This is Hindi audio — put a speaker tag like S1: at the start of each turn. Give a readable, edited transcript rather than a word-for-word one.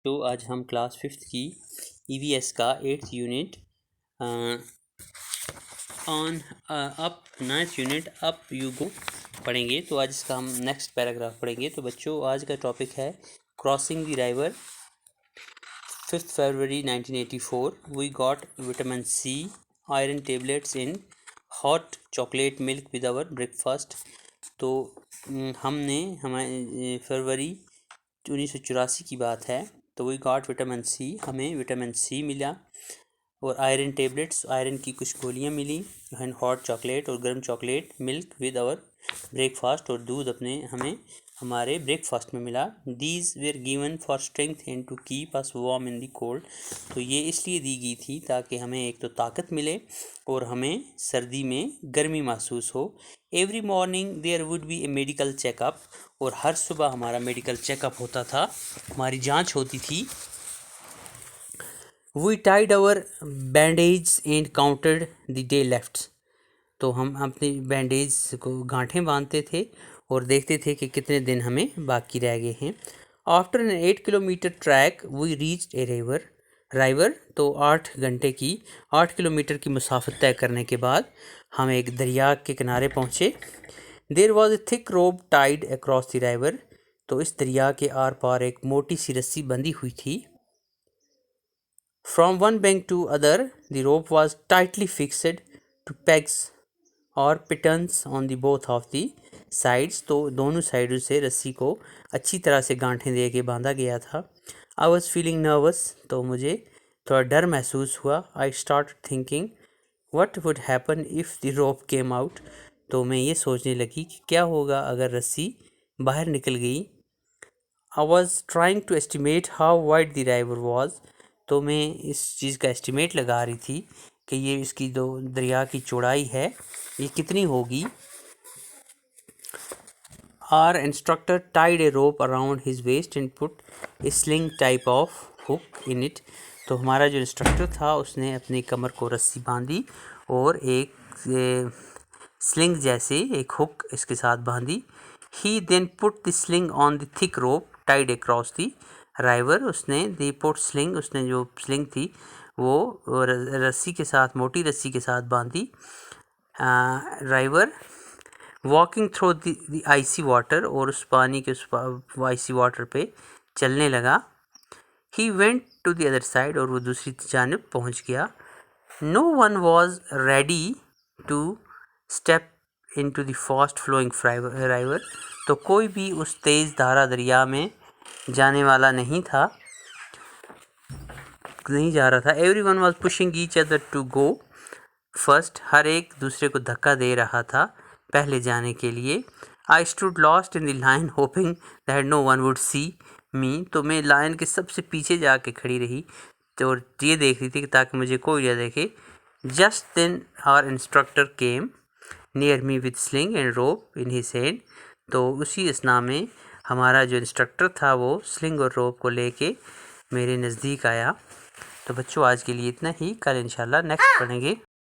S1: तो आज हम क्लास 5th की EVS का 8th unit on up 9th unit up you go पढ़ेंगे। तो आज इसका हम नेक्स्ट पैराग्राफ पढ़ेंगे। तो बच्चों आज का टॉपिक है crossing the river 5th February 1984 we got vitamin C iron tablets in hot chocolate milk with our breakfast. तो हमने हमारे फरवरी 1984 की बात है। तो वी गॉट विटामिन C, हमें विटामिन C मिला और आयरन टेबलेट्स, आयरन की कुछ गोलियां मिली एंड हॉट चॉकलेट और गर्म chocolate, milk with our breakfast और दूध अपने हमें हमारे ब्रेकफास्ट में मिला। These were given for strength and to keep us warm in the cold. तो ये इसलिए दी गई थी ताकि हमें एक तो ताकत मिले और हमें सर्दी में गर्मी महसूस हो। Every morning there would be a medical checkup, और हर सुबह हमारा मेडिकल चेकअप होता था, हमारी जांच होती थी। We tied our bandage and counted the day left. तो हम अपने बैंडेज को गांठें बांधते थे और देखते थे कि कितने दिन हमें बाकी रह गए हैं। After an 8 kilometre track we reached a river. तो 8 किलोमीटर की मुसाफत तय करने के बाद हम एक दरिया के किनारे पहुँचे। There was a thick rope tied across the river. तो इस दरिया के आर पार एक मोटी सी रस्सी बंधी हुई थी। From one bank to other the rope was tightly fixed to pegs और pitons on the both of the sides. तो दोनों साइडों से रस्सी को अच्छी तरह से गांठें दे के बांधा गया था। I was feeling nervous. तो मुझे थोड़ा डर महसूस हुआ। I start thinking what would happen if the rope came out. तो मैं ये सोचने लगी कि क्या होगा अगर रस्सी बाहर निकल गई। I was trying to estimate how wide the river was. तो मैं इस चीज़ का एस्टिमेट लगा रही थी कि ये इसकी जो दरिया की चौड़ाई है ये कितनी होगी। Our instructor tied a rope around his waist and put a sling type of hook in it. तो हमारा जो इंस्ट्रक्टर था उसने अपनी कमर को रस्सी बांधी और एक स्लिंग जैसे एक हुक इसके साथ बांधी। He then put the sling on the thick rope tied across the river. उसने दी पुट स्लिंग, उसने जो स्लिंग थी वो रस्सी के साथ, मोटी रस्सी के साथ बांधी। River walking through the icy water, और उस पानी के उस आइसी वाटर पे चलने लगा। He went to the other side, और वो दूसरी जानिब पहुंच गया। No one was ready to step into the fast flowing river. तो कोई भी उस तेज़ धारा दरिया में जाने वाला नहीं जा रहा था। Everyone was pushing each other to go first. हर एक दूसरे को धक्का दे रहा था पहले जाने के लिए। I stood lost in the line hoping that no one would see me. तो मैं लाइन के सबसे पीछे जाके खड़ी रही तो ये देख रही थी कि ताकि मुझे कोई ना देखे। Just then our instructor came near me with sling and rope in his hand. तो उसी असना में हमारा जो इंस्ट्रक्टर था वो स्लिंग और रोप को लेके मेरे नज़दीक आया। तो बच्चों आज के लिए इतना ही, कल इंशाल्लाह नेक्स्ट पढ़ेंगे।